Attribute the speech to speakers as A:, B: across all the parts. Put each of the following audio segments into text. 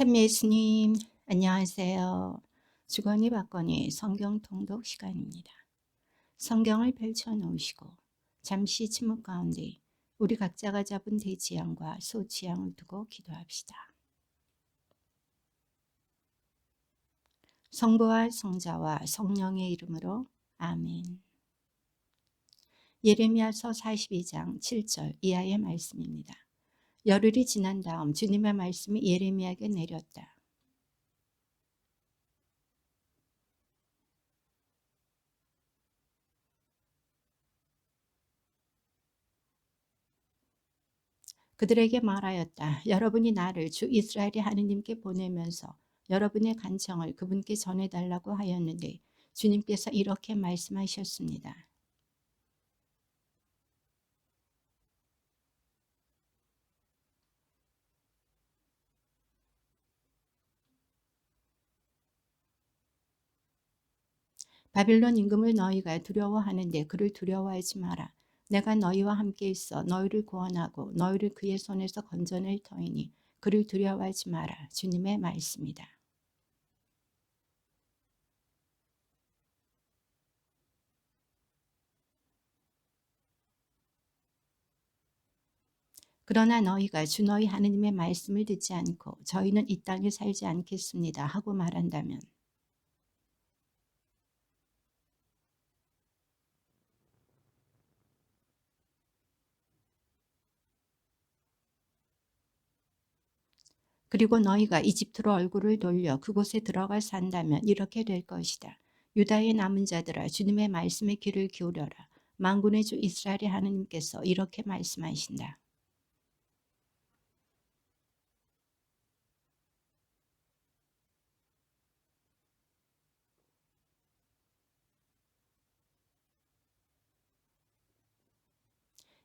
A: 찬미 예수님, 안녕하세요. 주거니 받거니 성경 통독 시간입니다. 성경을 펼쳐 놓으시고 잠시 침묵 가운데 우리 각자가 잡은 대지향과 소지향을 두고 기도합시다. 성부와 성자와 성령의 이름으로 아멘. 예레미야서 42장 7절 이하의 말씀입니다. 열흘이 지난 다음 주님의 말씀이 예레미야에게 내렸다. 그들에게 말하였다. 여러분이 나를 주 이스라엘의 하느님께 보내면서 여러분의 간청을 그분께 전해달라고 하였는데 주님께서 이렇게 말씀하셨습니다. 바빌론 임금을 너희가 두려워하는데 그를 두려워하지 마라. 내가 너희와 함께 있어 너희를 구원하고 너희를 그의 손에서 건져낼 터이니 그를 두려워하지 마라. 주님의 말씀이다. 그러나 너희가 주 너희 하느님의 말씀을 듣지 않고 저희는 이 땅에 살지 않겠습니다 하고 말한다면 그리고 너희가 이집트로 얼굴을 돌려 그곳에 들어가 산다면 이렇게 될 것이다. 유다의 남은 자들아 주님의 말씀에 귀를 기울여라. 만군의 주 이스라엘의 하느님께서 이렇게 말씀하신다.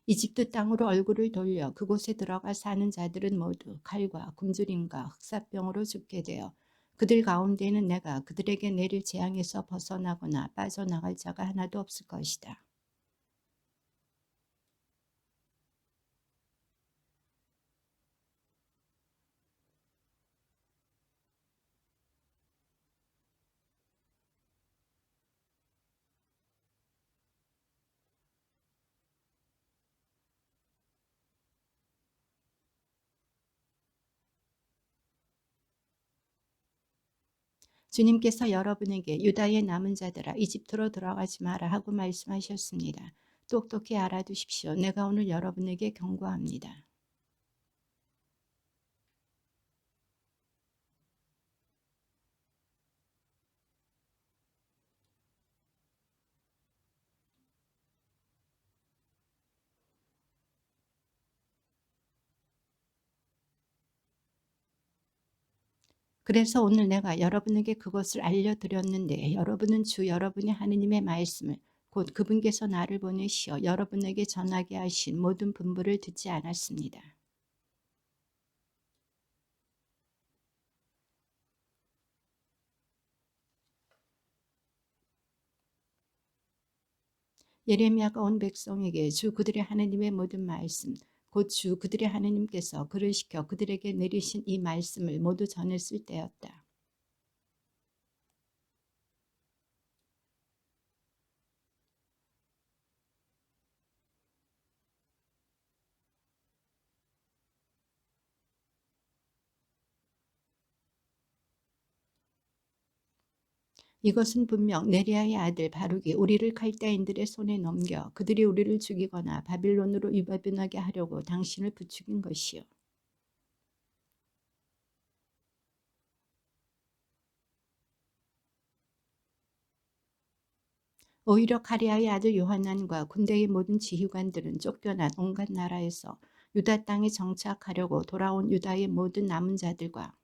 A: 이집트 땅으로 얼굴을 돌려 그곳에 들어가 사는 자들은 모두 칼과 굶주림과 흑사병으로 죽게 되어 그들 가운데는 내가 그들에게 내릴 재앙에서 벗어나거나 빠져나갈 자가 하나도 없을 것이다. 주님께서 여러분에게 유다의 남은 자들아 이집트로 들어가지 마라 하고 말씀하셨습니다. 똑똑히 알아두십시오. 내가 오늘 여러분에게 경고합니다. 그래서 오늘 내가 여러분에게 그것을 알려드렸는데 여러분은 주 여러분의 하느님의 말씀을 곧 그분께서 나를 보내시어 여러분에게 전하게 하신 모든 분부를 듣지 않았습니다. 예레미야가 온 백성에게 주 그들의 하느님의 모든 말씀 곧 주 그들의 하느님께서 그를 시켜 그들에게 내리신 이 말씀을 모두 전했을 때였다. 이것은 분명 네리야의 아들 바룩이 우리를 칼다인들의 손에 넘겨 그들이 우리를 죽이거나 바빌론으로 유배변하게 하려고 당신을 부추긴 것이요. 오히려 카리아의 아들 요하난과 군대의 모든 지휘관들은 쫓겨난 온갖 나라에서 유다 땅에 정착하려고 돌아온 유다의 모든 남은 자들과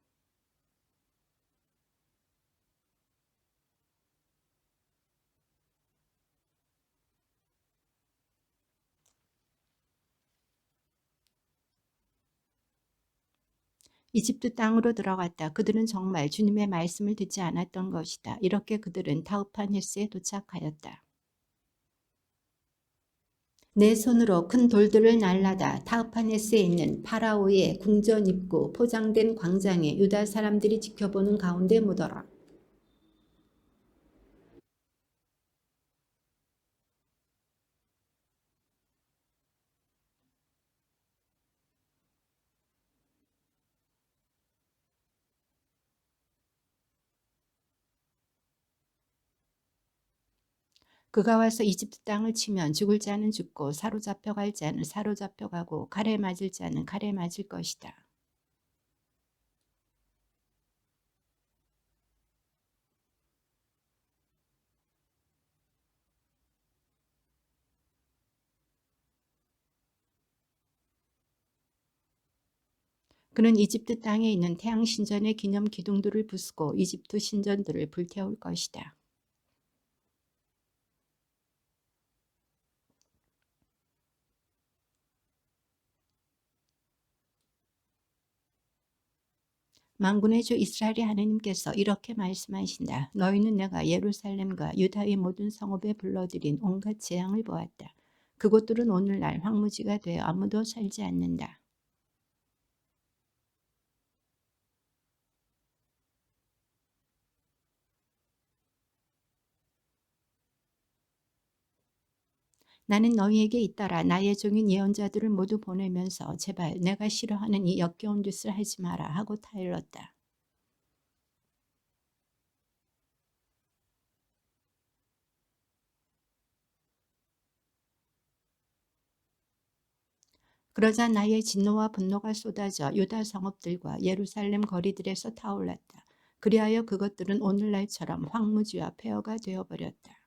A: 이집트 땅으로 들어갔다. 그들은 정말 주님의 말씀을 듣지 않았던 것이다. 이렇게 그들은 타우파네스에 도착하였다. 내 손으로 큰 돌들을 날라다 타흐파네스에 있는 파라오의 궁전 입구 포장된 광장에 유다 사람들이 지켜보는 가운데 묻어라. 그가 와서 이집트 땅을 치면 죽을 자는 죽고 사로잡혀 갈 자는 사로잡혀 가고 칼에 맞을 자는 칼에 맞을 것이다. 그는 이집트 땅에 있는 태양 신전의 기념 기둥들을 부수고 이집트 신전들을 불태울 것이다. 만군의 주 이스라엘의 하나님께서 이렇게 말씀하신다. 너희는 내가 예루살렘과 유다의 모든 성읍에 불러들인 온갖 재앙을 보았다. 그곳들은 오늘날 황무지가 되어 아무도 살지 않는다. 나는 너희에게 잇따라 나의 종인 예언자들을 모두 보내면서 제발 내가 싫어하는 이 역겨운 짓을 하지 마라 하고 타일렀다. 그러자 나의 진노와 분노가 쏟아져 유다 성읍들과 예루살렘 거리들에서 타올랐다. 그리하여 그것들은 오늘날처럼 황무지와 폐허가 되어버렸다.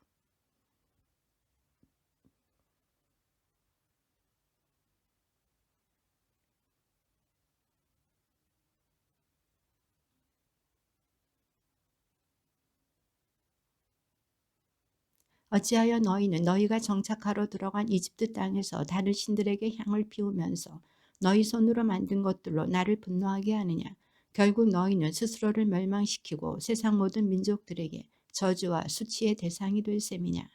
A: 어찌하여 너희는 너희가 정착하러 들어간 이집트 땅에서 다른 신들에게 향을 피우면서 너희 손으로 만든 것들로 나를 분노하게 하느냐. 결국 너희는 스스로를 멸망시키고 세상 모든 민족들에게 저주와 수치의 대상이 될 셈이냐.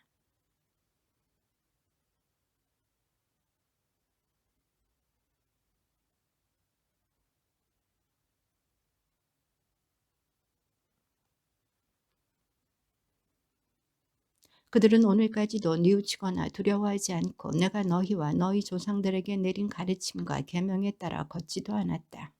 A: 그들은 오늘까지도 뉘우치거나 두려워하지 않고 내가 너희와 너희 조상들에게 내린 가르침과 계명에 따라 걷지도 않았다.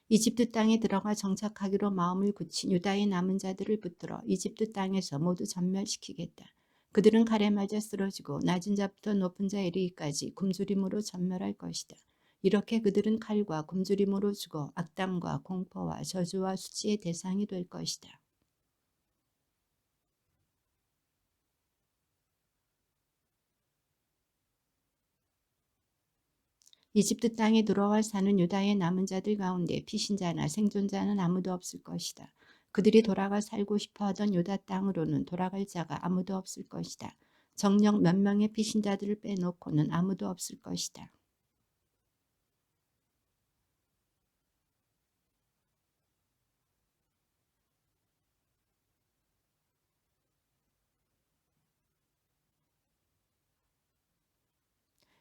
A: 이집트 땅에 들어가 정착하기로 마음을 굳힌 유다의 남은 자들을 붙들어 이집트 땅에서 모두 전멸시키겠다. 그들은 칼에 맞아 쓰러지고 낮은 자부터 높은 자 이르기까지 굶주림으로 전멸할 것이다. 이렇게 그들은 칼과 굶주림으로 죽어 악담과 공포와 저주와 수치의 대상이 될 것이다. 이집트 땅에 들어와 사는 유다의 남은 자들 가운데 피신자나 생존자는 아무도 없을 것이다. 그들이 돌아가 살고 싶어 하던 유다 땅으로는 돌아갈 자가 아무도 없을 것이다. 정녕 몇 명의 피신자들을 빼놓고는 아무도 없을 것이다.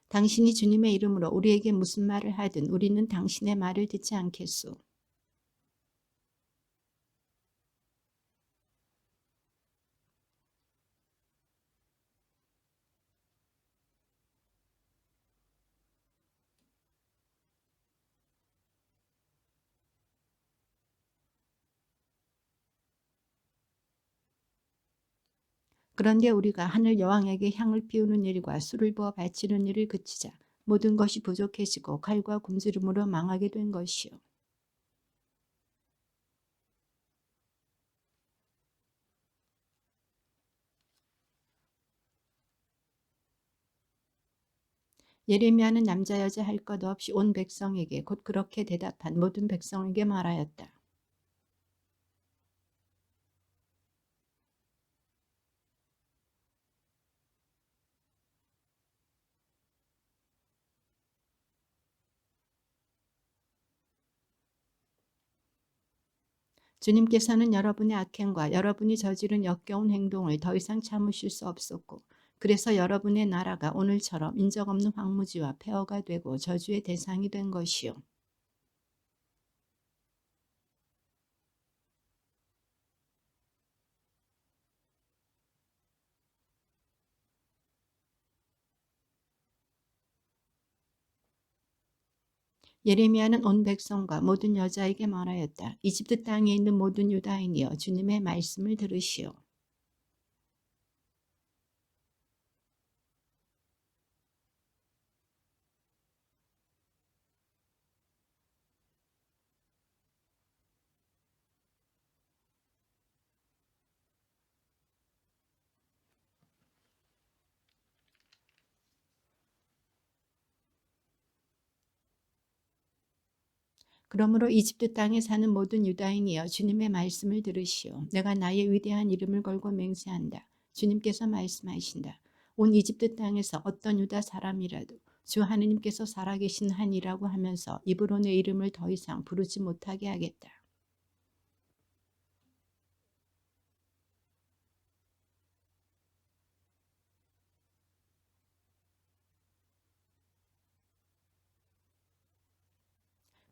A: 당신이 주님의 이름으로 우리에게 무슨 말을 하든 우리는 당신의 말을 듣지 않겠소. 그런데 우리가 하늘 여왕에게 향을 피우는 일과 술을 부어 바치는 일을 그치자 모든 것이 부족해지고 칼과 굶주림으로 망하게 된 것이요. 예레미야는 남자 여자 할 것 없이 온 백성에게 곧 그렇게 대답한 모든 백성에게 말하였다. 주님께서는 여러분의 악행과 여러분이 저지른 역겨운 행동을 더 이상 참으실 수 없었고, 그래서 여러분의 나라가 오늘처럼 인적 없는 황무지와 폐허가 되고 저주의 대상이 된 것이요. 예레미야는 온 백성과 모든 여자에게 말하였다. 이집트 땅에 있는 모든 유다인이여, 주님의 말씀을 들으시오. 그러므로 이집트 땅에 사는 모든 유다인이여, 주님의 말씀을 들으시오. 내가 나의 위대한 이름을 걸고 맹세한다. 주님께서 말씀하신다. 온 이집트 땅에서 어떤 유다 사람이라도 주 하느님께서 살아계신 한이라고 하면서 입으로 내 이름을 더 이상 부르지 못하게 하겠다.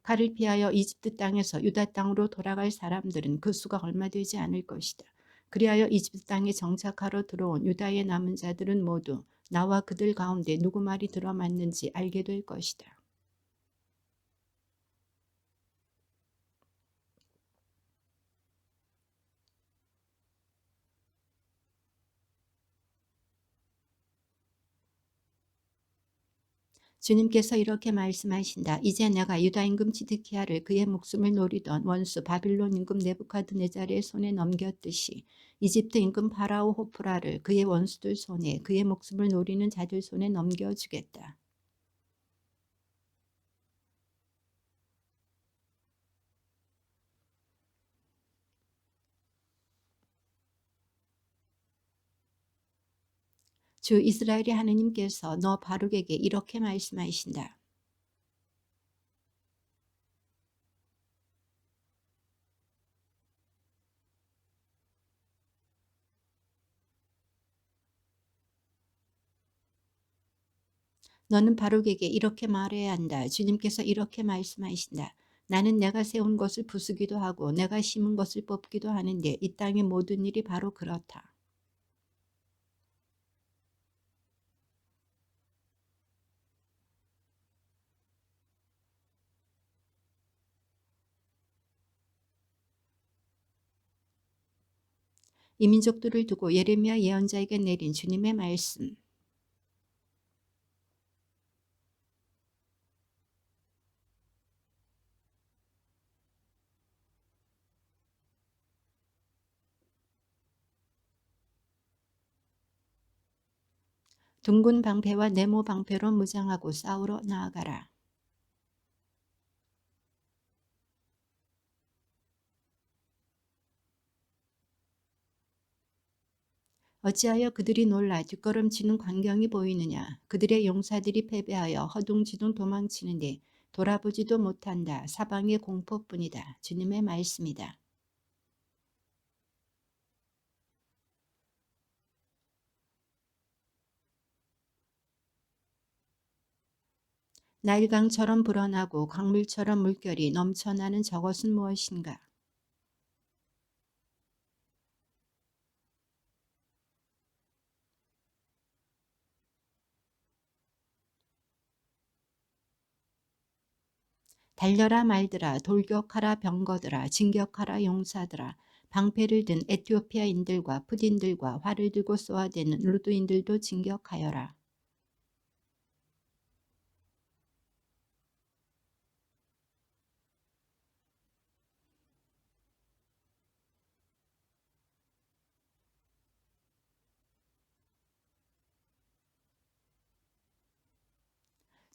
A: 칼을 피하여 이집트 땅에서 유다 땅으로 돌아갈 사람들은 그 수가 얼마 되지 않을 것이다. 그리하여 이집트 땅에 정착하러 들어온 유다의 남은 자들은 모두 나와 그들 가운데 누구 말이 들어맞는지 알게 될 것이다. 주님께서 이렇게 말씀하신다. 이제 내가 유다 임금 지드키야를 그의 목숨을 노리던 원수 바빌론 임금 네부카드네잘의 손에 넘겼듯이 이집트 임금 파라오 호프라를 그의 원수들 손에 그의 목숨을 노리는 자들 손에 넘겨주겠다. 주 이스라엘의 하느님께서 너 바룩에게 이렇게 말씀하신다. 너는 바룩에게 이렇게 말해야 한다. 주님께서 이렇게 말씀하신다. 나는 내가 세운 것을 부수기도 하고 내가 심은 것을 뽑기도 하는데 이 땅의 모든 일이 바로 그렇다. 이 민족들을 두고 예레미야 예언자에게 내린 주님의 말씀. 둥근 방패와 네모 방패로 무장하고 싸우러 나아가라. 어찌하여 그들이 놀라 뒷걸음치는 광경이 보이느냐. 그들의 용사들이 패배하여 허둥지둥 도망치는데 돌아보지도 못한다. 사방의 공포뿐이다. 주님의 말씀이다. 나일강처럼 불어나고 강물처럼 물결이 넘쳐나는 저것은 무엇인가. 달려라 말들아, 돌격하라 병거들아, 진격하라 용사들아. 방패를 든 에티오피아인들과 푸딘들과 활을 들고 쏘아대는 루드인들도 진격하여라.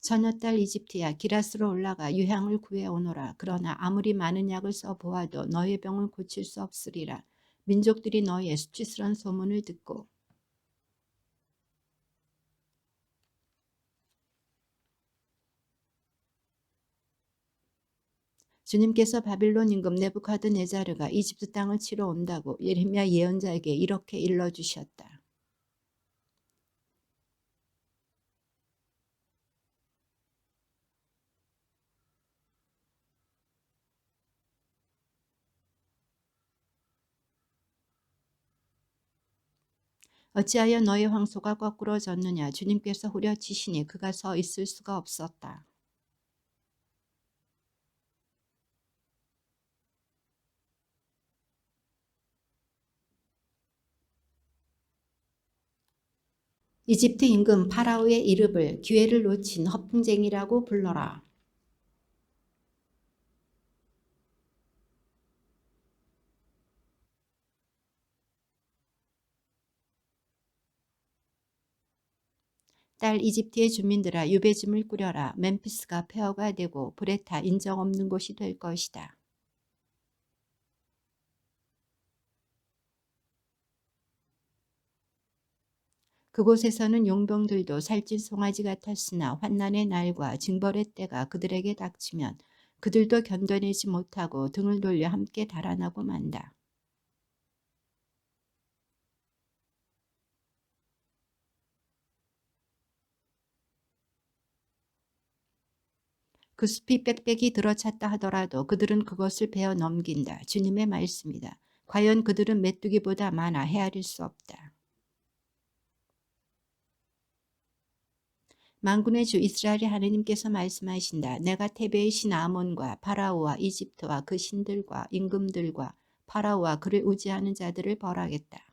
A: 처녀딸 이집트야, 기라스로 올라가 유향을 구해오너라. 그러나 아무리 많은 약을 써보아도 너의 병을 고칠 수 없으리라. 민족들이 너의 수치스러운 소문을 듣고 주님께서 바빌론 임금 네부카드네자르가 이집트 땅을 치러 온다고 예레미야 예언자에게 이렇게 일러주셨다. 어찌하여 너의 황소가 거꾸러졌느냐. 주님께서 후려치시니 그가 서 있을 수가 없었다. 이집트 임금 파라오의 이름을 기회를 놓친 허풍쟁이라고 불러라. 딸 이집트의 주민들아 유배짐을 꾸려라. 멤피스가 폐허가 되고 브레타 인정 없는 곳이 될 것이다. 그곳에서는 용병들도 살찐 송아지 같았으나 환난의 날과 징벌의 때가 그들에게 닥치면 그들도 견뎌내지 못하고 등을 돌려 함께 달아나고 만다. 그 숲이 빽빽이 들어찼다 하더라도 그들은 그것을 베어 넘긴다. 주님의 말씀이다. 과연 그들은 메뚜기보다 많아 헤아릴 수 없다. 만군의 주 이스라엘의 하느님께서 말씀하신다. 내가 테베의 신 아몬과 파라오와 이집트와 그 신들과 임금들과 파라오와 그를 우지하는 자들을 벌하겠다.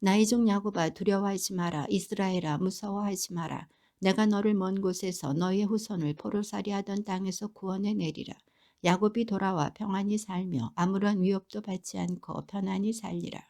A: 나의 종 야곱아 두려워하지 마라. 이스라엘아 무서워하지 마라. 내가 너를 먼 곳에서 너의 후손을 포로살이 하던 땅에서 구원해 내리라. 야곱이 돌아와 평안히 살며 아무런 위협도 받지 않고 편안히 살리라.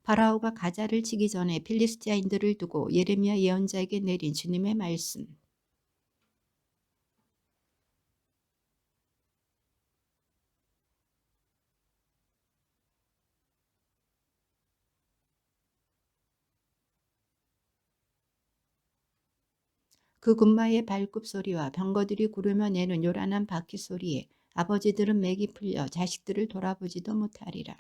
A: 파라오가 가자를 치기 전에 필리스티아인들을 두고 예레미야 예언자에게 내린 주님의 말씀. 그 군마의 발굽 소리와 병거들이 구르며 내는 요란한 바퀴 소리에 아버지들은 맥이 풀려 자식들을 돌아보지도 못하리라.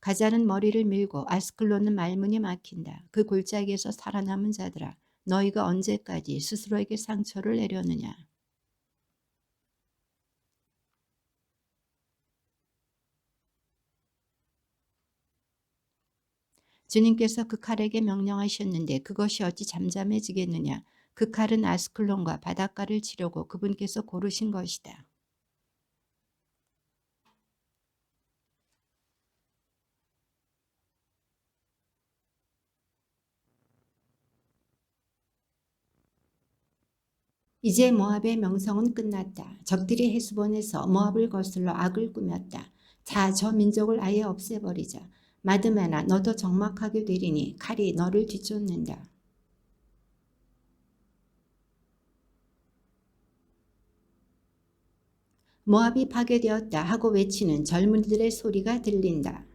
A: 가자는 머리를 밀고 아스클론은 말문이 막힌다. 그 골짜기에서 살아남은 자들아, 너희가 언제까지 스스로에게 상처를 내려느냐. 주님께서 그 칼에게 명령하셨는데 그것이 어찌 잠잠해지겠느냐. 그 칼은 아스클론과 바닷가를 치려고 그분께서 고르신 것이다. 이제 모압의 명성은 끝났다. 적들이 헤스본에서 모압을 거슬러 악을 꾸몄다. 자, 저 민족을 아예 없애버리자. 마드메나 너도 적막하게 되리니 칼이 너를 뒤쫓는다. 모압이 파괴되었다 하고 외치는 젊은이들의 소리가 들린다.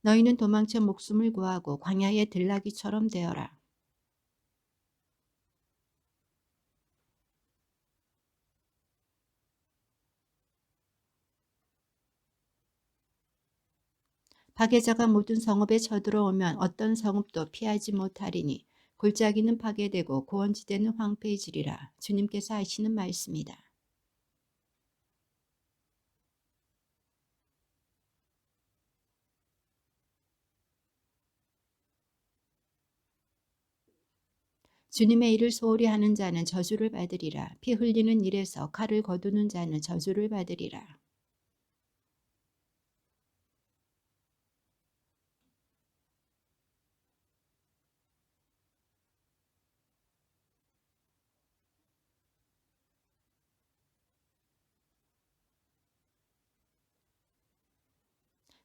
A: 너희는 도망쳐 목숨을 구하고 광야의 들나귀처럼 되어라. 파괴자가 모든 성읍에 쳐들어오면 어떤 성읍도 피하지 못하리니 골짜기는 파괴되고 고원지대는 황폐해지리라. 주님께서 하시는 말씀이다. 주님의 일을 소홀히 하는 자는 저주를 받으리라. 피 흘리는 일에서 칼을 거두는 자는 저주를 받으리라.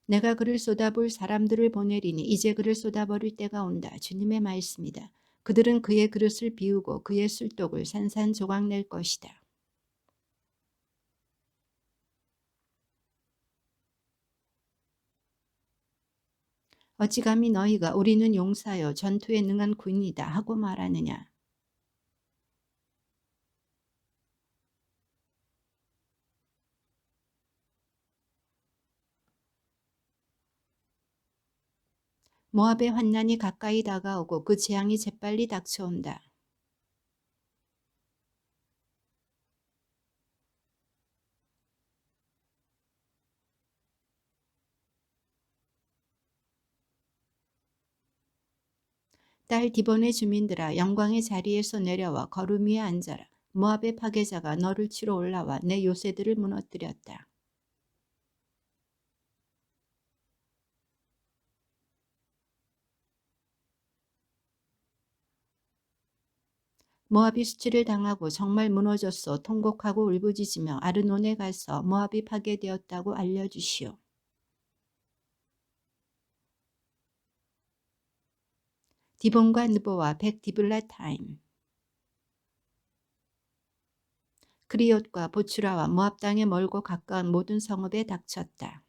A: 내가 그를 쏟아볼 사람들을 보내리니 이제 그를 쏟아버릴 때가 온다. 주님의 말씀이다. 그들은 그의 그릇을 비우고 그의 술독을 산산조각 낼 것이다. 어찌 감히 너희가 우리는 용사요 전투에 능한 군이다 하고 말하느냐. 모압의 환난이 가까이 다가오고 그 재앙이 재빨리 닥쳐온다. 딸 디본의 주민들아 영광의 자리에서 내려와 거름 위에 앉아라. 모압의 파괴자가 너를 치러 올라와 내 요새들을 무너뜨렸다. 모압이 수치를 당하고 정말 무너졌소. 통곡하고 울부짖으며 아르논에 가서 모압이 파괴되었다고 알려주시오. 디본과 느보와 백 디블라타임 크리옷과 보추라와 모압 땅에 멀고 가까운 모든 성읍에 닥쳤다.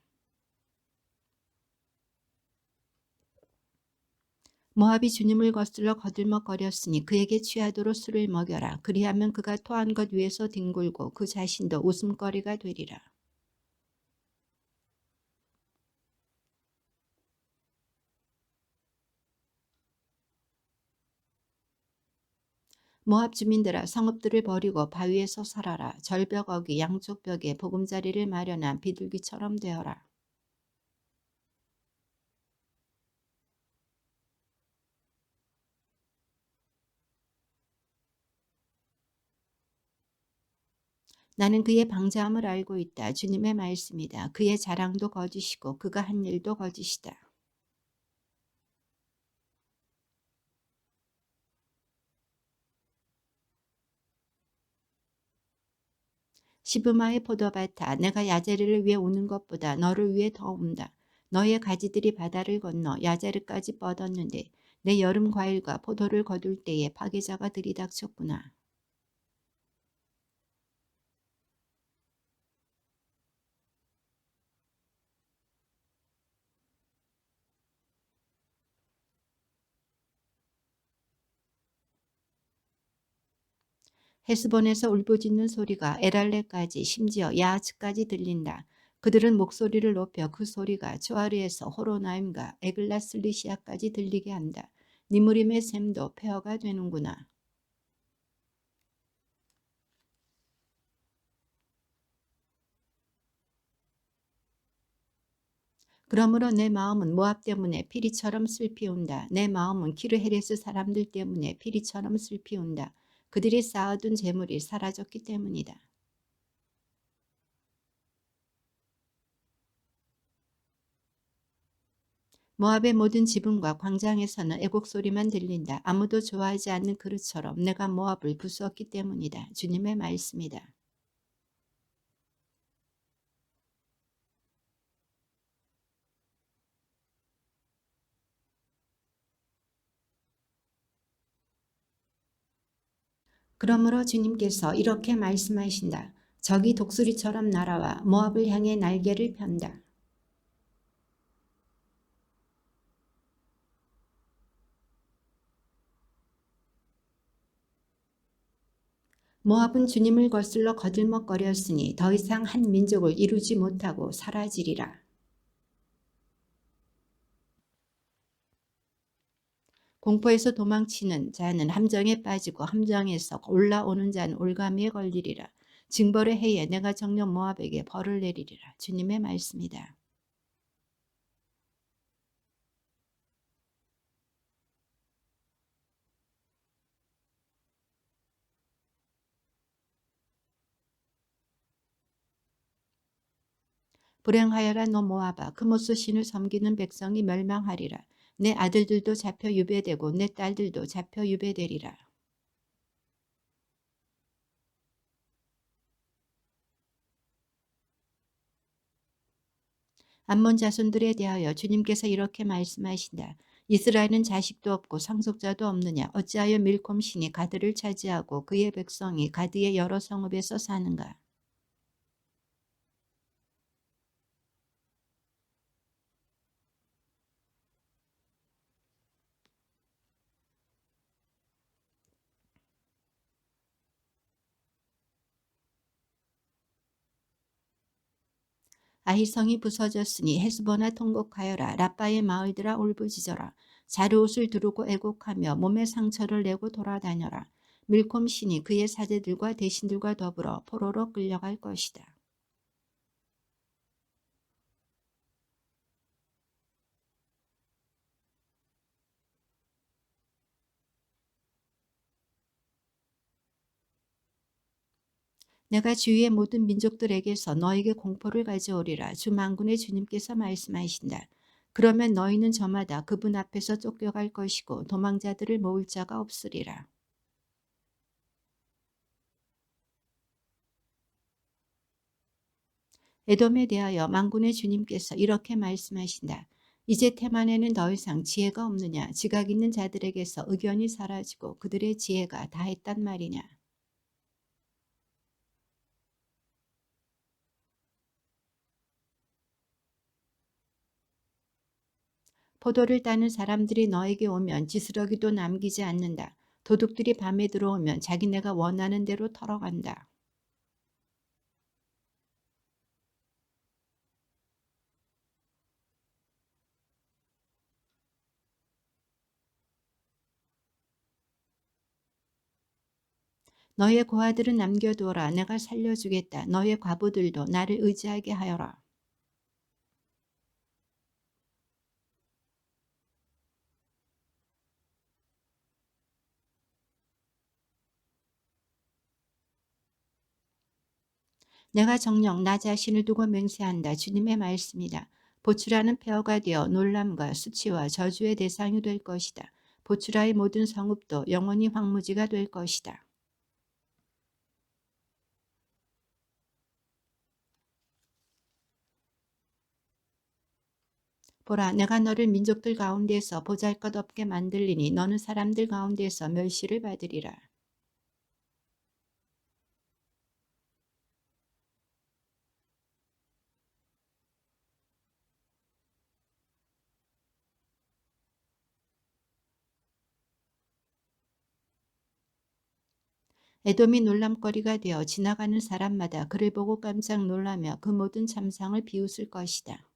A: 모압이 주님을 거슬러 거들먹거렸으니 그에게 취하도록 술을 먹여라. 그리하면 그가 토한 것 위에서 뒹굴고 그 자신도 웃음거리가 되리라. 모압 주민들아 성읍들을 버리고 바위에서 살아라. 절벽 어귀 양쪽 벽에 보금자리를 마련한 비둘기처럼 되어라. 나는 그의 방자함을 알고 있다. 주님의 말씀이다. 그의 자랑도 거짓이고 그가 한 일도 거짓이다. 시브마의 포도밭아 내가 야제르를 위해 우는 것보다 너를 위해 더 운다. 너의 가지들이 바다를 건너 야제르까지 뻗었는데 내 여름 과일과 포도를 거둘 때에 파괴자가 들이닥쳤구나. 헤스본에서 울부짖는 소리가 에랄레까지 심지어 야하츠까지 들린다. 그들은 목소리를 높여 그 소리가 조아리에서 호로나임과 에글라슬리시아까지 들리게 한다. 니무림의 샘도 폐허가 되는구나. 그러므로 내 마음은 모압 때문에 피리처럼 슬피 운다. 내 마음은 키르헤레스 사람들 때문에 피리처럼 슬피 운다. 그들이 쌓아둔 재물이 사라졌기 때문이다. 모압의 모든 지붕과 광장에서는 애곡 소리만 들린다. 아무도 좋아하지 않는 그릇처럼 내가 모압을 부수었기 때문이다. 주님의 말씀이다. 그러므로 주님께서 이렇게 말씀하신다. 적이 독수리처럼 날아와 모압을 향해 날개를 편다. 모압은 주님을 거슬러 거들먹거렸으니 더 이상 한 민족을 이루지 못하고 사라지리라. 공포에서 도망치는 자는 함정에 빠지고 함정에서 올라오는 자는 올가미에 걸리리라. 징벌의 해에 내가 정녕 모압에게 벌을 내리리라. 주님의 말씀이다. 불행하여라 너 모아봐. 그모스 신을 섬기는 백성이 멸망하리라. 내 아들들도 잡혀 유배되고 내 딸들도 잡혀 유배되리라. 암몬 자손들에 대하여 주님께서 이렇게 말씀하신다. 이스라엘은 자식도 없고 상속자도 없느냐. 어찌하여 밀콤 신이 가드를 차지하고 그의 백성이 가드의 여러 성읍에서 사는가. 아히성이 부서졌으니 헤스보나 통곡하여라. 라빠의 마을들아 울부짖어라. 자루옷을 두르고 애곡하며 몸에 상처를 내고 돌아다녀라. 밀콤 신이 그의 사제들과 대신들과 더불어 포로로 끌려갈 것이다. 내가 주위의 모든 민족들에게서 너에게 공포를 가져오리라. 주 만군의 주님께서 말씀하신다. 그러면 너희는 저마다 그분 앞에서 쫓겨갈 것이고 도망자들을 모을 자가 없으리라. 에돔에 대하여 만군의 주님께서 이렇게 말씀하신다. 이제 테만에는 더 이상 지혜가 없느냐. 지각 있는 자들에게서 의견이 사라지고 그들의 지혜가 다했단 말이냐. 포도를 따는 사람들이 너에게 오면 지스러기도 남기지 않는다. 도둑들이 밤에 들어오면 자기네가 원하는 대로 털어간다. 너의 고아들은 남겨두어라. 내가 살려주겠다. 너의 과부들도 나를 의지하게 하여라. 내가 정녕 나 자신을 두고 맹세한다. 주님의 말씀이다. 보추라는 폐허가 되어 놀람과 수치와 저주의 대상이 될 것이다. 보추라의 모든 성읍도 영원히 황무지가 될 것이다. 보라, 내가 너를 민족들 가운데서 보잘것없게 만들리니 너는 사람들 가운데서 멸시를 받으리라. 에돔이 놀람거리가 되어 지나가는 사람마다 그를 보고 깜짝 놀라며 그 모든 참상을 비웃을 것이다.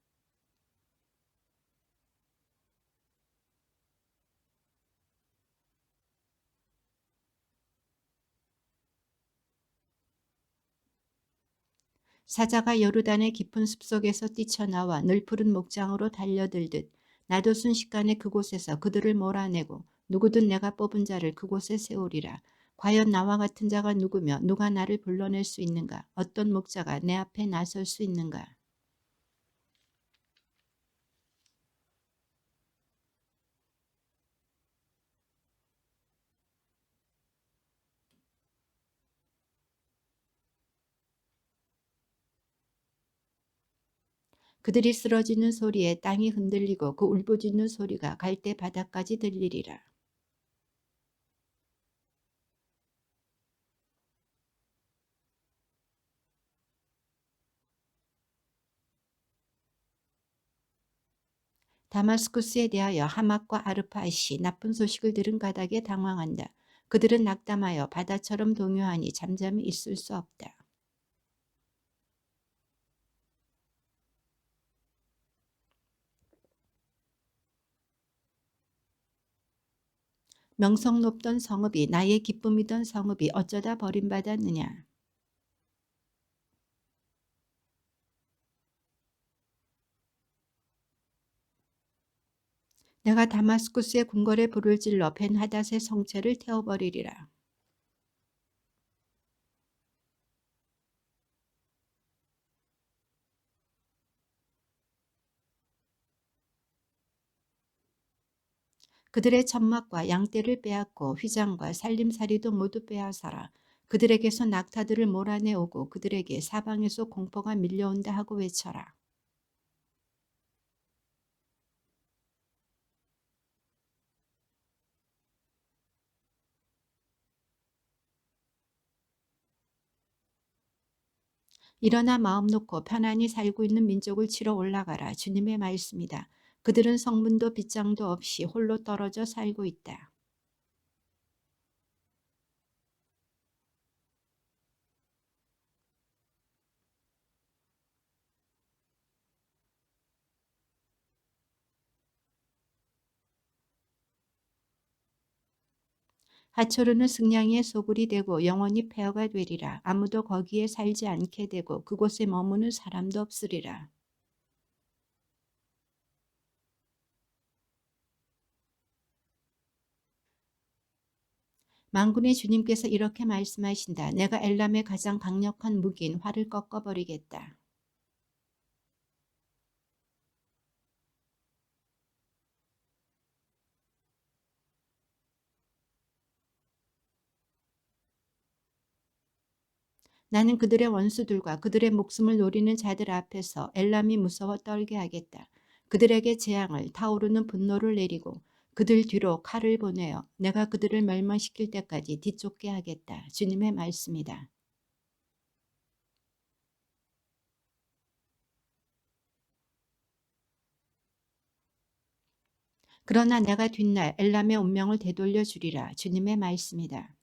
A: 사자가 요르단의 깊은 숲속에서 뛰쳐나와 늘푸른 목장으로 달려들듯 나도 순식간에 그곳에서 그들을 몰아내고 누구든 내가 뽑은 자를 그곳에 세우리라. 과연 나와 같은 자가 누구며 누가 나를 불러낼 수 있는가? 어떤 목자가 내 앞에 나설 수 있는가? 그들이 쓰러지는 소리에 땅이 흔들리고 그 울부짖는 소리가 갈대 바닥까지 들리리라. 다마스쿠스에 대하여 하맛과 아르파시 나쁜 소식을 들은 가닥에 당황한다. 그들은 낙담하여 바다처럼 동요하니 잠잠히 있을 수 없다. 명성 높던 성읍이 나의 기쁨이던 성읍이 어쩌다 버림받았느냐. 내가 다마스쿠스의 궁궐에 불을 질러 벤하닷의 성체를 태워버리리라. 그들의 천막과 양떼를 빼앗고 휘장과 살림살이도 모두 빼앗아라. 그들에게서 낙타들을 몰아내오고 그들에게 사방에서 공포가 밀려온다 하고 외쳐라. 일어나 마음 놓고 편안히 살고 있는 민족을 치러 올라가라. 주님의 말씀이다. 그들은 성문도 빗장도 없이 홀로 떨어져 살고 있다. 하초르는 승냥이의 소굴이 되고 영원히 폐허가 되리라. 아무도 거기에 살지 않게 되고 그곳에 머무는 사람도 없으리라. 만군의 주님께서 이렇게 말씀하신다. 내가 엘람의 가장 강력한 무기인 활을 꺾어버리겠다. 나는 그들의 원수들과 그들의 목숨을 노리는 자들 앞에서 엘람이 무서워 떨게 하겠다. 그들에게 재앙을 타오르는 분노를 내리고 그들 뒤로 칼을 보내어 내가 그들을 멸망시킬 때까지 뒤쫓게 하겠다. 주님의 말씀이다. 그러나 내가 뒷날 엘람의 운명을 되돌려 주리라. 주님의 말씀이다.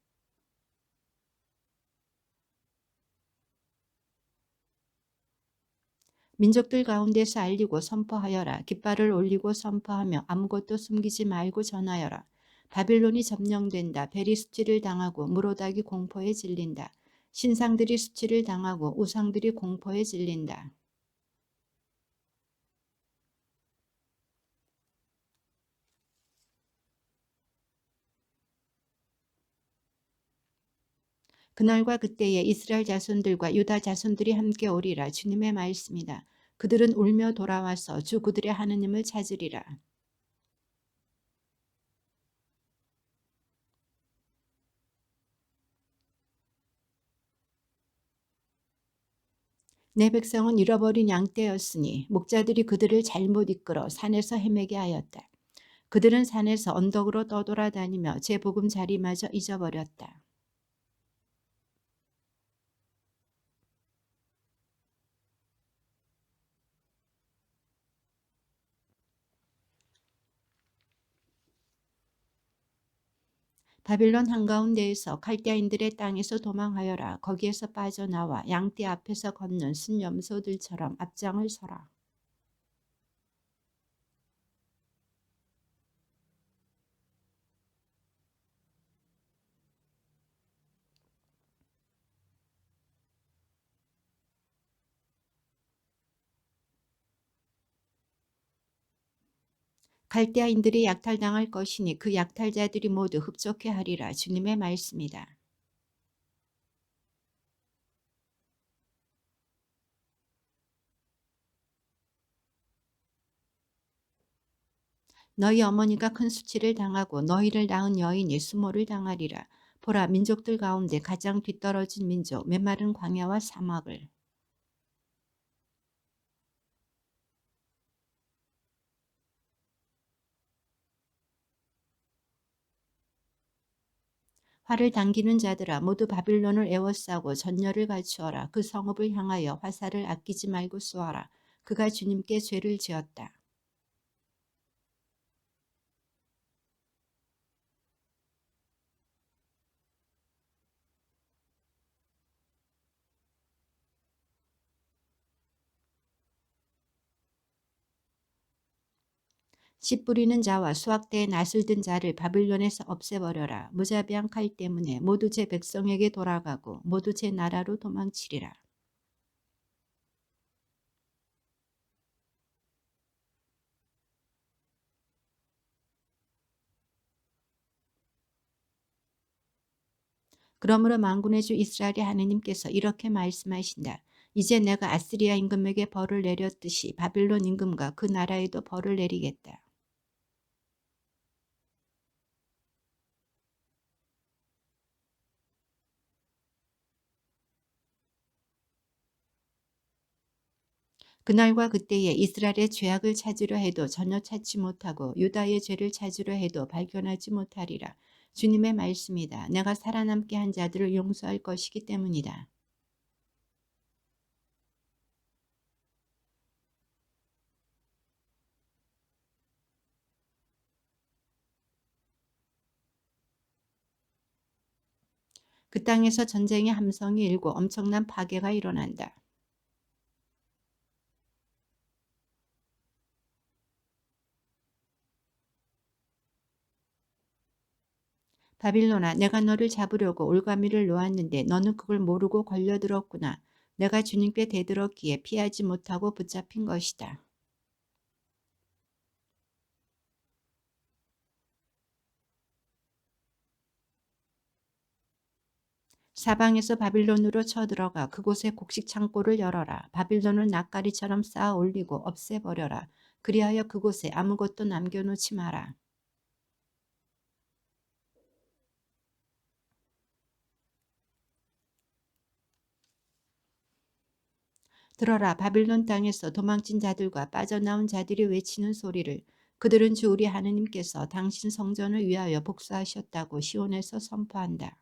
A: 민족들 가운데서 알리고 선포하여라. 깃발을 올리고 선포하며 아무것도 숨기지 말고 전하여라. 바빌론이 점령된다. 벨이 수치를 당하고 무로닥이 공포에 질린다. 신상들이 수치를 당하고 우상들이 공포에 질린다. 그날과 그때에 이스라엘 자손들과 유다 자손들이 함께 오리라. 주님의 말씀이다. 그들은 울며 돌아와서 주 그들의 하느님을 찾으리라. 내 백성은 잃어버린 양떼였으니 목자들이 그들을 잘못 이끌어 산에서 헤매게 하였다. 그들은 산에서 언덕으로 떠돌아다니며 제 보금자리마저 잊어버렸다. 바빌론 한가운데에서 칼대아인들의 땅에서 도망하여라. 거기에서 빠져나와 양떼 앞에서 걷는 순염소들처럼 앞장을 서라. 갈대아인들이 약탈당할 것이니 그 약탈자들이 모두 흡족해 하리라. 주님의 말씀이다. 너희 어머니가 큰 수치를 당하고 너희를 낳은 여인이 수모를 당하리라. 보라, 민족들 가운데 가장 뒤떨어진 민족 메마른 광야와 사막을 활을 당기는 자들아 모두 바빌론을 에워싸고 전열을 갖추어라. 그 성읍을 향하여 화살을 아끼지 말고 쏘아라. 그가 주님께 죄를 지었다. 씨 뿌리는 자와 수확대에 낫을 든 자를 바빌론에서 없애버려라. 무자비한 칼 때문에 모두 제 백성에게 돌아가고 모두 제 나라로 도망치리라. 그러므로 만군의 주 이스라엘의 하느님께서 이렇게 말씀하신다. 이제 내가 아스리아 임금에게 벌을 내렸듯이 바빌론 임금과 그 나라에도 벌을 내리겠다. 그날과 그때에 이스라엘의 죄악을 찾으려 해도 전혀 찾지 못하고 유다의 죄를 찾으려 해도 발견하지 못하리라. 주님의 말씀이다. 내가 살아남게 한 자들을 용서할 것이기 때문이다. 그 땅에서 전쟁의 함성이 일고 엄청난 파괴가 일어난다. 바빌론아, 내가 너를 잡으려고 올가미를 놓았는데 너는 그걸 모르고 걸려들었구나. 내가 주님께 대들었기에 피하지 못하고 붙잡힌 것이다. 사방에서 바빌론으로 쳐들어가 그곳에 곡식 창고를 열어라. 바빌론을 낯가리처럼 쌓아 올리고 없애버려라. 그리하여 그곳에 아무것도 남겨놓지 마라. 들어라. 바빌론 땅에서 도망친 자들과 빠져나온 자들이 외치는 소리를. 그들은 주 우리 하느님께서 당신 성전을 위하여 복수하셨다고 시온에서 선포한다.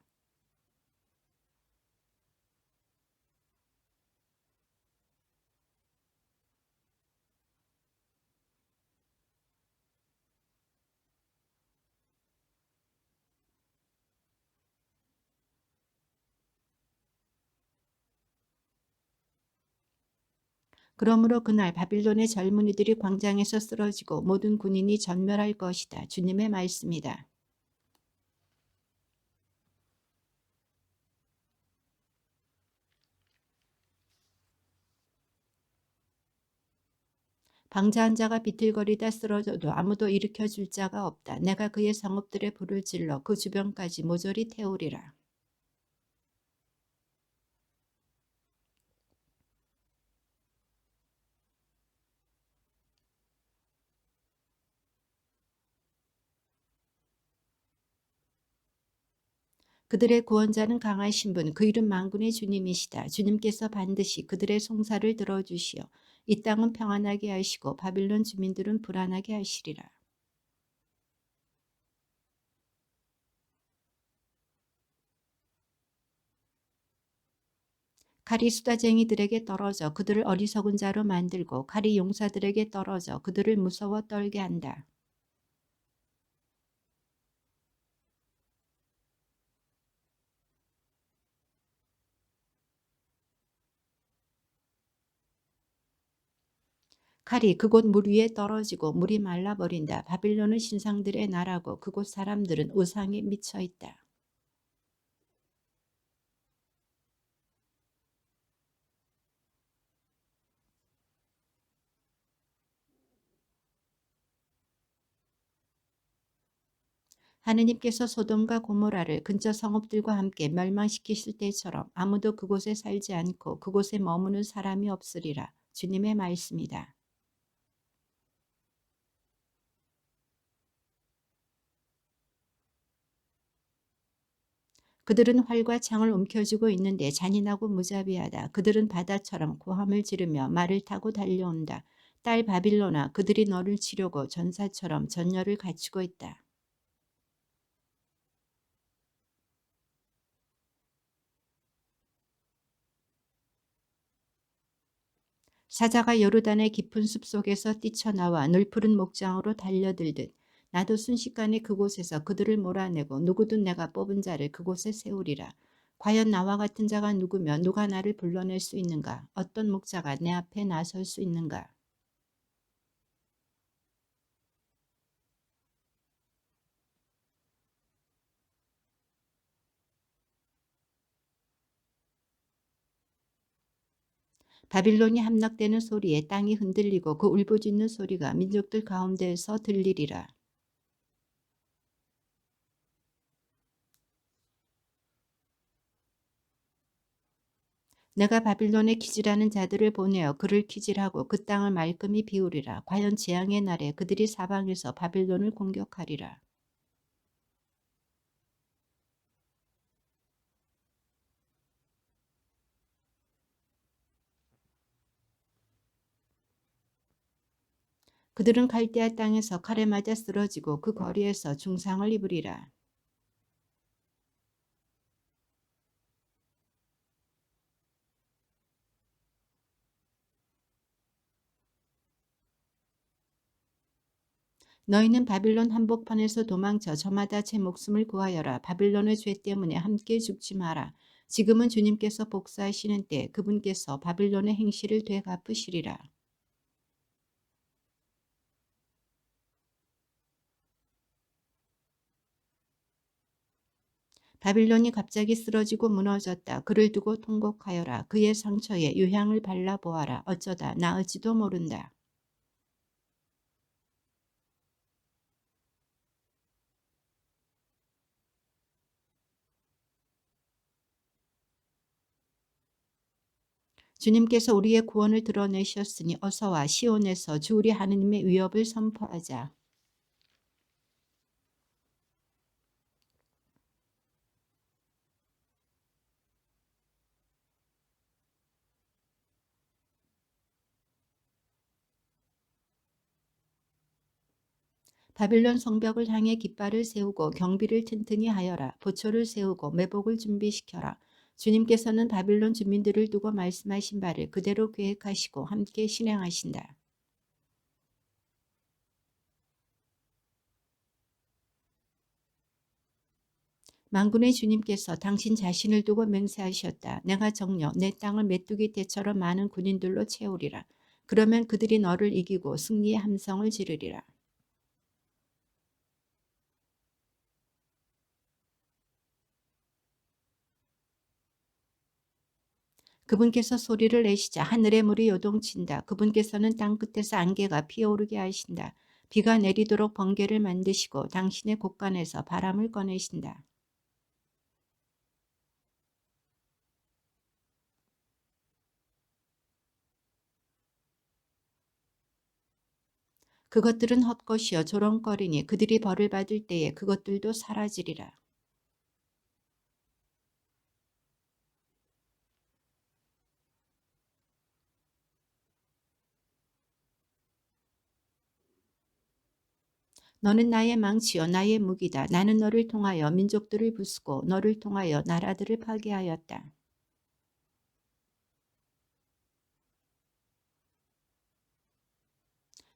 A: 그러므로 그날 바빌론의 젊은이들이 광장에서 쓰러지고 모든 군인이 전멸할 것이다. 주님의 말씀이다. 방자한 자가 비틀거리다 쓰러져도 아무도 일으켜줄 자가 없다. 내가 그의 성읍들의 불을 질러 그 주변까지 모조리 태우리라. 그들의 구원자는 강하신 분, 그 이름 만군의 주님이시다. 주님께서 반드시 그들의 송사를 들어주시어 이 땅은 평안하게 하시고 바빌론 주민들은 불안하게 하시리라. 칼이 수다쟁이들에게 떨어져 그들을 어리석은 자로 만들고 칼이 용사들에게 떨어져 그들을 무서워 떨게 한다. 칼이 그곳 물 위에 떨어지고 물이 말라버린다. 바빌론은 신상들의 나라고 그곳 사람들은 우상에 미쳐 있다. 하느님께서 소돔과 고모라를 근처 성읍들과 함께 멸망시키실 때처럼 아무도 그곳에 살지 않고 그곳에 머무는 사람이 없으리라. 주님의 말씀이다. 그들은 활과 창을 움켜쥐고 있는데 잔인하고 무자비하다. 그들은 바다처럼 고함을 지르며 말을 타고 달려온다. 딸 바빌로나, 그들이 너를 치려고 전사처럼 전열을 갖추고 있다. 사자가 요르단의 깊은 숲속에서 뛰쳐나와 늘푸른 목장으로 달려들듯 나도 순식간에 그곳에서 그들을 몰아내고 누구든 내가 뽑은 자를 그곳에 세우리라. 과연 나와 같은 자가 누구며 누가 나를 불러낼 수 있는가? 어떤 목자가 내 앞에 나설 수 있는가? 바빌론이 함락되는 소리에 땅이 흔들리고 그 울부짖는 소리가 민족들 가운데에서 들리리라. 내가 바빌론에 기질하는 자들을 보내어 그를 기질하고 그 땅을 말끔히 비우리라. 과연 재앙의 날에 그들이 사방에서 바빌론을 공격하리라. 그들은 갈대아 땅에서 칼에 맞아 쓰러지고 그 거리에서 중상을 입으리라. 너희는 바빌론 한복판에서 도망쳐 저마다 제 목숨을 구하여라. 바빌론의 죄 때문에 함께 죽지 마라. 지금은 주님께서 복수하시는 때 그분께서 바빌론의 행실을 되갚으시리라. 바빌론이 갑자기 쓰러지고 무너졌다. 그를 두고 통곡하여라. 그의 상처에 유향을 발라보아라. 어쩌다 나을지도 모른다. 주님께서 우리의 구원을 드러내셨으니 어서와 시온에서 주 우리 하느님의 위협을 선포하자. 바빌론 성벽을 향해 깃발을 세우고 경비를 튼튼히 하여라. 보초를 세우고 매복을 준비시켜라. 주님께서는 바빌론 주민들을 두고 말씀하신 바를 그대로 계획하시고 함께 실행하신다. 만군의 주님께서 당신 자신을 두고 맹세하셨다. 내가 정녕 내 땅을 메뚜기 떼처럼 많은 군인들로 채우리라. 그러면 그들이 너를 이기고 승리의 함성을 지르리라. 그분께서 소리를 내시자 하늘의 물이 요동친다. 그분께서는 땅끝에서 안개가 피어오르게 하신다. 비가 내리도록 번개를 만드시고 당신의 곳간에서 바람을 꺼내신다. 그것들은 헛것이여 조롱거리니 그들이 벌을 받을 때에 그것들도 사라지리라. 너는 나의 망치요 나의 무기다. 나는 너를 통하여 민족들을 부수고 너를 통하여 나라들을 파괴하였다.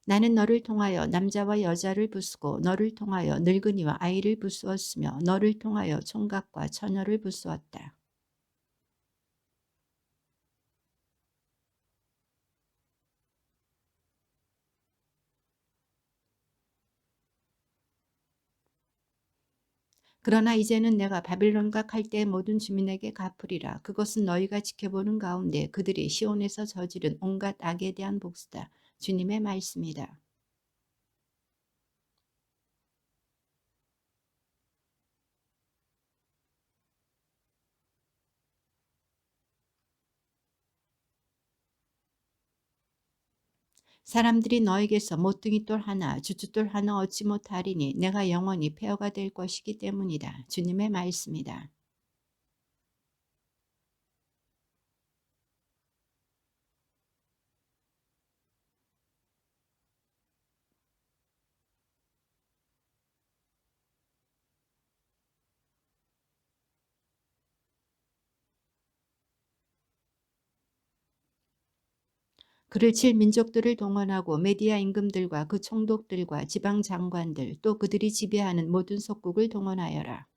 A: 나는 너를 통하여 남자와 여자를 부수고 너를 통하여 늙은이와 아이를 부수었으며 너를 통하여 총각과 처녀를 부수었다. 그러나 이제는 내가 바빌론과 칼대의 모든 주민에게 갚으리라. 그것은 너희가 지켜보는 가운데 그들이 시온에서 저지른 온갖 악에 대한 복수다. 주님의 말씀이다. 사람들이 너에게서 모퉁이 돌 하나 주춧돌 하나 얻지 못하리니 내가 영원히 폐허가 될 것이기 때문이다. 주님의 말씀이다. 그를 칠 민족들을 동원하고 메디아 임금들과 그 총독들과 지방 장관들 또 그들이 지배하는 모든 속국을 동원하여라.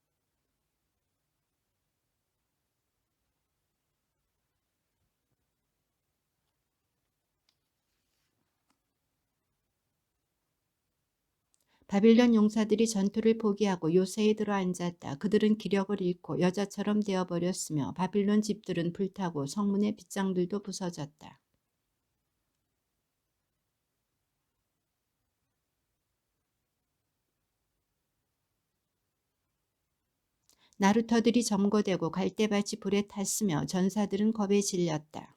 A: 바빌론 용사들이 전투를 포기하고 요새에 들어 앉았다. 그들은 기력을 잃고 여자처럼 되어버렸으며 바빌론 집들은 불타고 성문의 빗장들도 부서졌다. 나루터들이 점거되고 갈대밭이 불에 탔으며 전사들은 겁에 질렸다.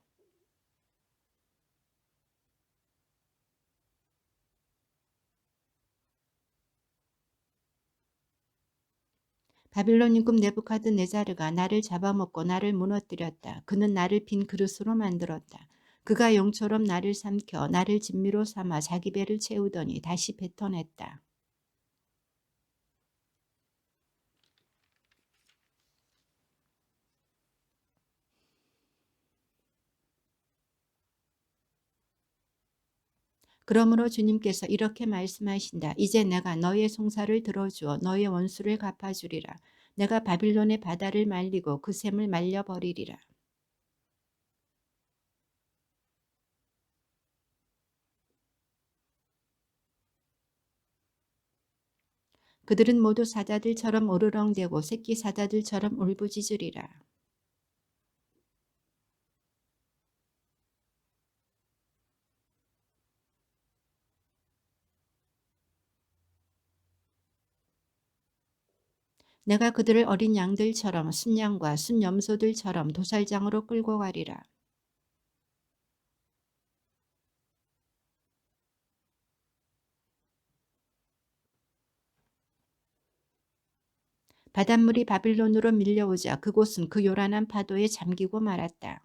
A: 바빌론 임금 네부카드네자르가 나를 잡아먹고 나를 무너뜨렸다. 그는 나를 빈 그릇으로 만들었다. 그가 용처럼 나를 삼켜 나를 진미로 삼아 자기 배를 채우더니 다시 뱉어냈다. 그러므로 주님께서 이렇게 말씀하신다. 이제 내가 너의 송사를 들어주어 너의 원수를 갚아주리라. 내가 바빌론의 바다를 말리고 그 샘을 말려버리리라. 그들은 모두 사자들처럼 오르렁대고 새끼 사자들처럼 울부짖으리라. 내가 그들을 어린 양들처럼 순양과 순염소들처럼 도살장으로 끌고 가리라. 바닷물이 바빌론으로 밀려오자 그곳은 그 요란한 파도에 잠기고 말았다.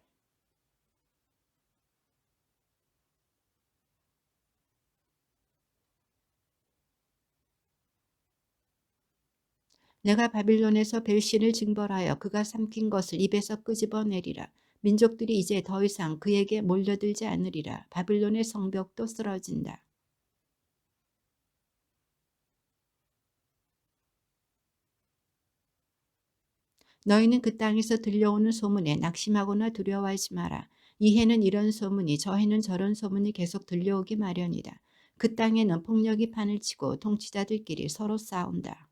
A: 내가 바빌론에서 벨신을 징벌하여 그가 삼킨 것을 입에서 끄집어내리라. 민족들이 이제 더 이상 그에게 몰려들지 않으리라. 바빌론의 성벽도 쓰러진다. 너희는 그 땅에서 들려오는 소문에 낙심하거나 두려워하지 마라. 이 해는 이런 소문이 저 해는 저런 소문이 계속 들려오기 마련이다. 그 땅에는 폭력이 판을 치고 통치자들끼리 서로 싸운다.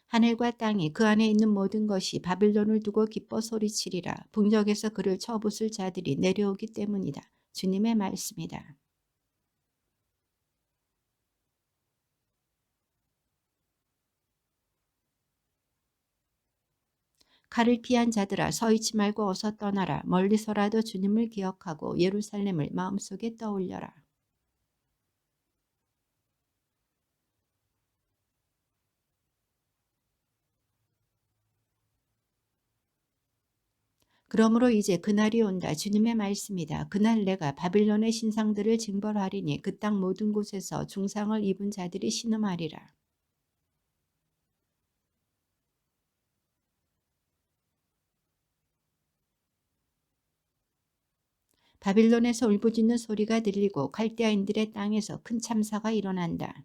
A: 하늘과 땅이 그 안에 있는 모든 것이 바빌론을 두고 기뻐 소리치리라. 북녘에서 그를 쳐부술 자들이 내려오기 때문이다. 주님의 말씀이다. 칼을 피한 자들아 서 있지 말고 어서 떠나라. 멀리서라도 주님을 기억하고 예루살렘을 마음속에 떠올려라. 그러므로 이제 그날이 온다. 주님의 말씀이다. 그날 내가 바빌론의 신상들을 징벌하리니 그 땅 모든 곳에서 중상을 입은 자들이 신음하리라. 바빌론에서 울부짖는 소리가 들리고 갈대아인들의 땅에서 큰 참사가 일어난다.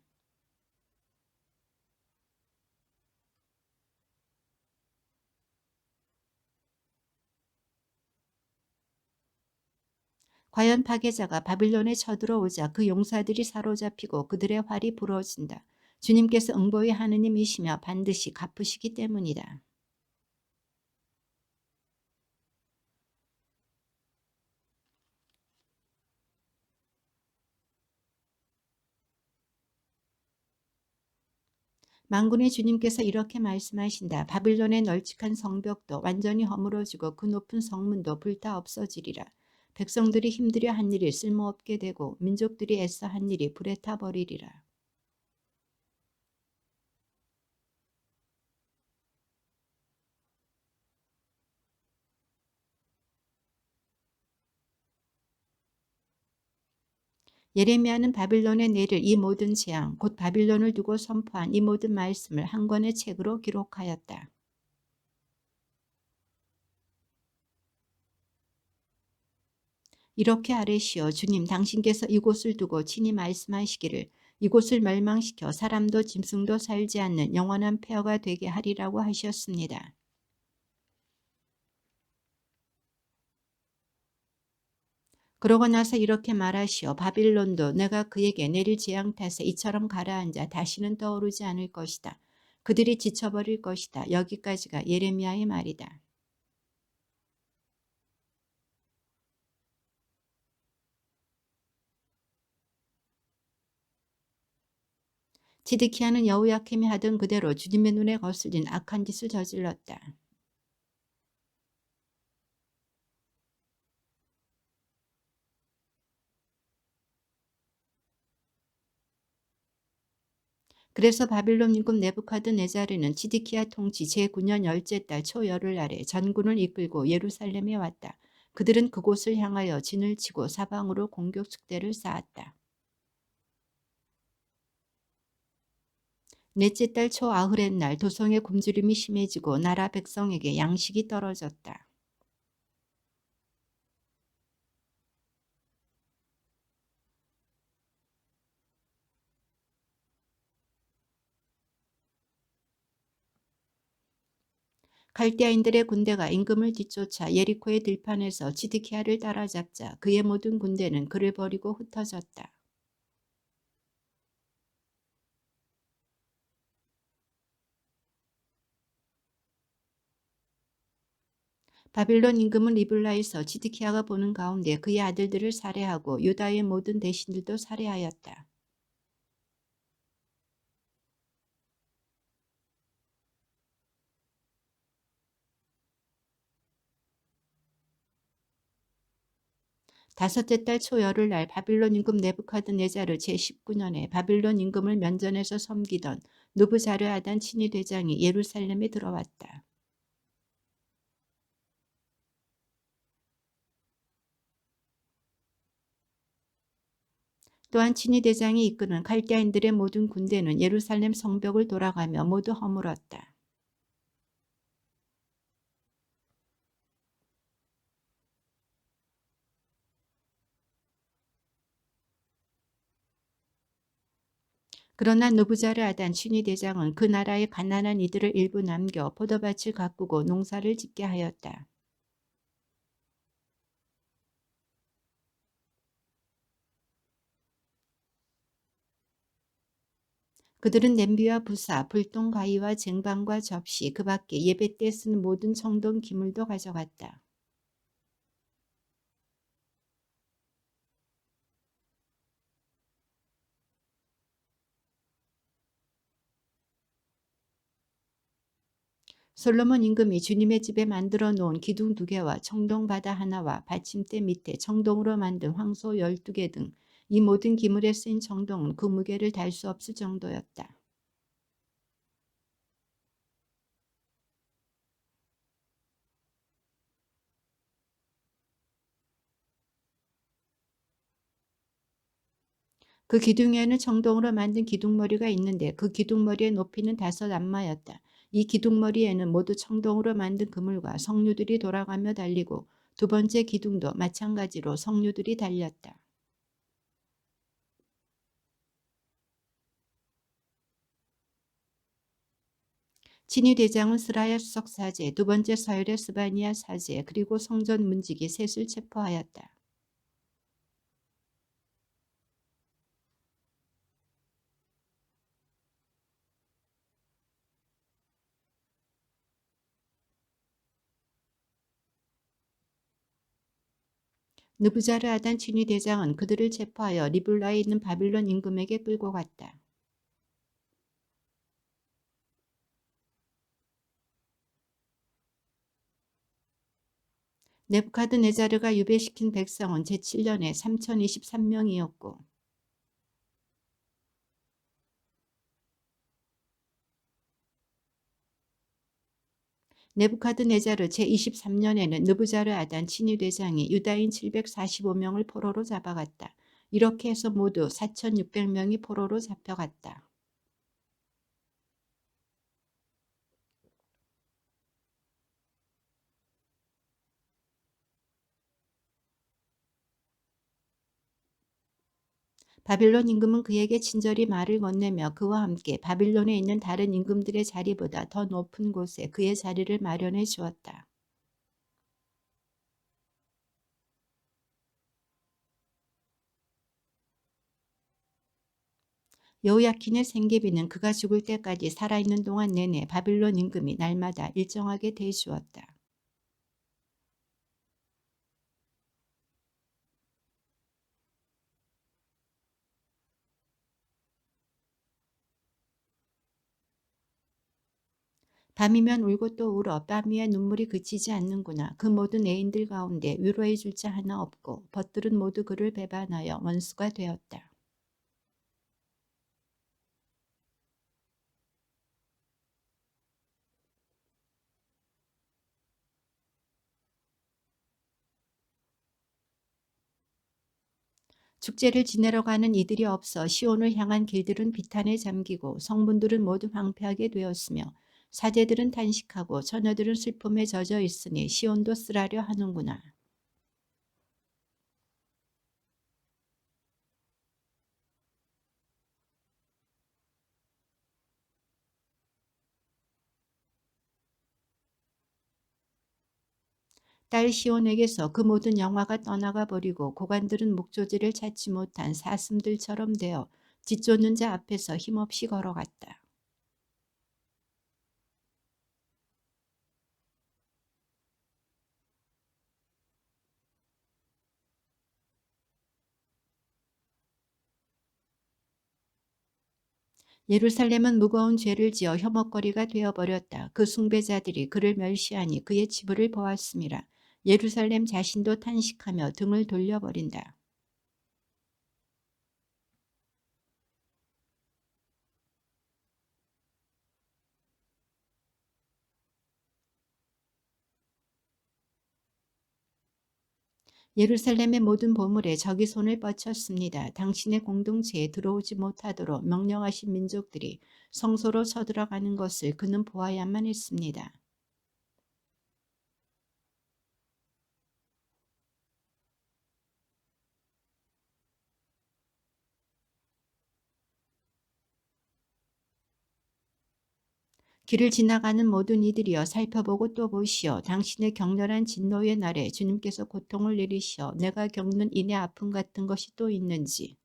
A: 과연 파괴자가 바빌론에 쳐들어오자 그 용사들이 사로잡히고 그들의 활이 부러진다. 주님께서 응보의 하느님이시며 반드시 갚으시기 때문이다. 만군의 주님께서 이렇게 말씀하신다. 바빌론의 널찍한 성벽도 완전히 허물어지고 그 높은 성문도 불타 없어지리라. 백성들이 힘들여 한 일이 쓸모없게 되고 민족들이 애써 한 일이 불에 타버리리라. 예레미야는 바빌론의 내릴 이 모든 재앙, 곧 바빌론을 두고 선포한 이 모든 말씀을 한 권의 책으로 기록하였다. 이렇게 아뢰시오. 주님, 당신께서 이곳을 두고 친히 말씀하시기를 이곳을 멸망시켜 사람도 짐승도 살지 않는 영원한 폐허가 되게 하리라고 하셨습니다. 그러고 나서 이렇게 말하시오. 바빌론도 내가 그에게 내릴 재앙 탓에 이처럼 가라앉아 다시는 떠오르지 않을 것이다. 그들이 지쳐버릴 것이다. 여기까지가 예레미야의 말이다. 지드키야는 여호야김이 하던 그대로 주님의 눈에 거슬린 악한 짓을 저질렀다. 그래서 바빌론 임금 네부카드네자르는 지디키야 통치 제9년 열째 달 초열흘날에 전군을 이끌고 예루살렘에 왔다. 그들은 그곳을 향하여 진을 치고 사방으로 공격 축대를 쌓았다. 넷째 달 초아흐렛 날 도성의 굶주림이 심해지고 나라 백성에게 양식이 떨어졌다. 갈대아인들의 군대가 임금을 뒤쫓아 예리코의 들판에서 지드키야를 따라잡자 그의 모든 군대는 그를 버리고 흩어졌다. 바빌론 임금은 리블라에서 지드키야가 보는 가운데 그의 아들들을 살해하고 유다의 모든 대신들도 살해하였다. 다섯째 달 초열흘날 바빌론 임금 네부카드네자르 제19년에 바빌론 임금을 면전에서 섬기던 누부자르아단 친위 대장이 예루살렘에 들어왔다. 또한 친위 대장이 이끄는 갈대아인들의 모든 군대는 예루살렘 성벽을 돌아가며 모두 허물었다. 그러나 누부자르아단 친위 대장은 그 나라의 가난한 이들을 일부 남겨 포도밭을 가꾸고 농사를 짓게 하였다. 그들은 냄비와 부사, 불똥 가위와 쟁반과 접시, 그 밖에 예배 때 쓰는 모든 청동 기물도 가져갔다. 솔로몬 임금이 주님의 집에 만들어 놓은 기둥 2개와 청동 바다 하나와 받침대 밑에 청동으로 만든 황소 12개 등 이 모든 기물에 쓰인 청동은 그 무게를 달 수 없을 정도였다. 그 기둥에는 청동으로 만든 기둥머리가 있는데 그 기둥머리의 높이는 5 안마였다. 이 기둥머리에는 모두 청동으로 만든 그물과 석류들이 돌아가며 달리고 두 번째 기둥도 마찬가지로 석류들이 달렸다. 친위 대장은 스라야 수석 사제, 두 번째 서열의 스바니아 사제, 그리고 성전 문지기 셋을 체포하였다. 느부자르아단 친위 대장은 그들을 체포하여 리블라에 있는 바빌론 임금에게 끌고 갔다. 네부카드네자르가 유배시킨 백성은 제7년에 3023명이었고 네부카드네자르 제23년에는 느부자르아단 친위 대장이 유다인 745명을 포로로 잡아갔다. 이렇게 해서 모두 4600명이 포로로 잡혀갔다. 바빌론 임금은 그에게 친절히 말을 건네며 그와 함께 바빌론에 있는 다른 임금들의 자리보다 더 높은 곳에 그의 자리를 마련해 주었다. 여호야킨의 생계비는 그가 죽을 때까지 살아있는 동안 내내 바빌론 임금이 날마다 일정하게 대주었다. 밤이면 울고 또 울어 뺨 위에 눈물이 그치지 않는구나. 그 모든 애인들 가운데 위로해 줄 자 하나 없고 벗들은 모두 그를 배반하여 원수가 되었다. 축제를 지내러 가는 이들이 없어 시온을 향한 길들은 비탄에 잠기고 성문들은 모두 황폐하게 되었으며 사제들은 탄식하고 처녀들은 슬픔에 젖어 있으니 시온도 쓰라려 하는구나. 딸 시온에게서 그 모든 영화가 떠나가 버리고 고관들은 목조지를 찾지 못한 사슴들처럼 되어 뒤쫓는 자 앞에서 힘없이 걸어갔다. 예루살렘은 무거운 죄를 지어 혐오거리가 되어버렸다. 그 숭배자들이 그를 멸시하니 그의 치부를 보았음이라. 예루살렘 자신도 탄식하며 등을 돌려버린다. 예루살렘의 모든 보물에 적이 손을 뻗쳤습니다. 당신의 공동체에 들어오지 못하도록 명령하신 민족들이 성소로 쳐들어가는 것을 그는 보아야만 했습니다. 길을 지나가는 모든 이들이여 살펴보고 또 보시오. 당신의 격렬한 진노의 날에 주님께서 고통을 내리시어 내가 겪는 인의 아픔 같은 것이 또 있는지.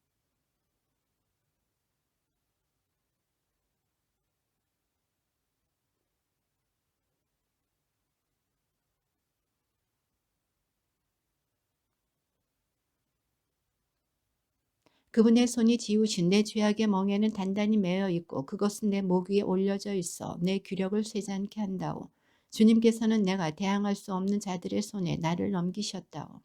A: 그분의 손이 지우신 내 죄악의 멍에는 단단히 매어 있고 그것은 내 목 위에 올려져 있어 내 귀력을 쇠잔케 한다오. 주님께서는 내가 대항할 수 없는 자들의 손에 나를 넘기셨다오.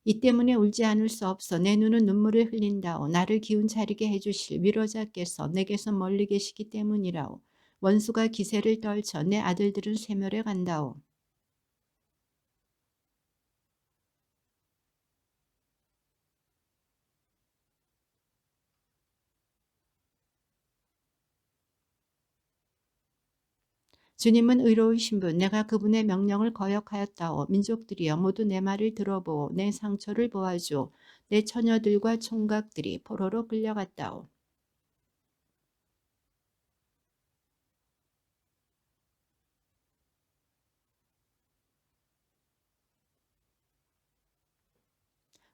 A: 이 때문에 울지 않을 수 없어 내 눈은 눈물을 흘린다오. 나를 기운 차리게 해주실 위로자께서 내게서 멀리 계시기 때문이라오. 원수가 기세를 떨쳐 내 아들들은 쇠멸해 간다오. 주님은 의로우신 분, 내가 그분의 명령을 거역하였다오. 민족들이여 모두 내 말을 들어보오. 내 상처를 보아주오. 내 처녀들과 총각들이 포로로 끌려갔다오.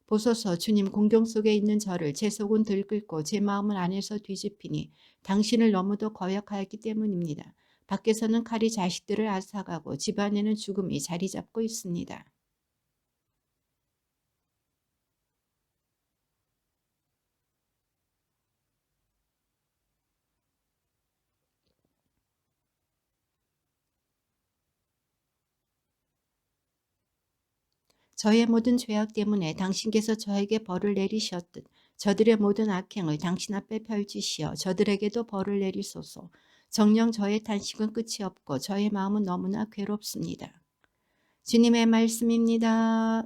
A: 보소서 주님, 공경 속에 있는 저를 제 속은 들끓고 제 마음은 안에서 뒤집히니 당신을 너무도 거역하였기 때문입니다. 밖에서는 칼이 자식들을 앗아가고 집안에는 죽음이 자리 잡고 있습니다. 저의 모든 죄악 때문에 당신께서 저에게 벌을 내리셨듯 저들의 모든 악행을 당신 앞에 펼치시어 저들에게도 벌을 내리소서. 정녕 저의 탄식은 끝이 없고 저의 마음은 너무나 괴롭습니다. 주님의 말씀입니다.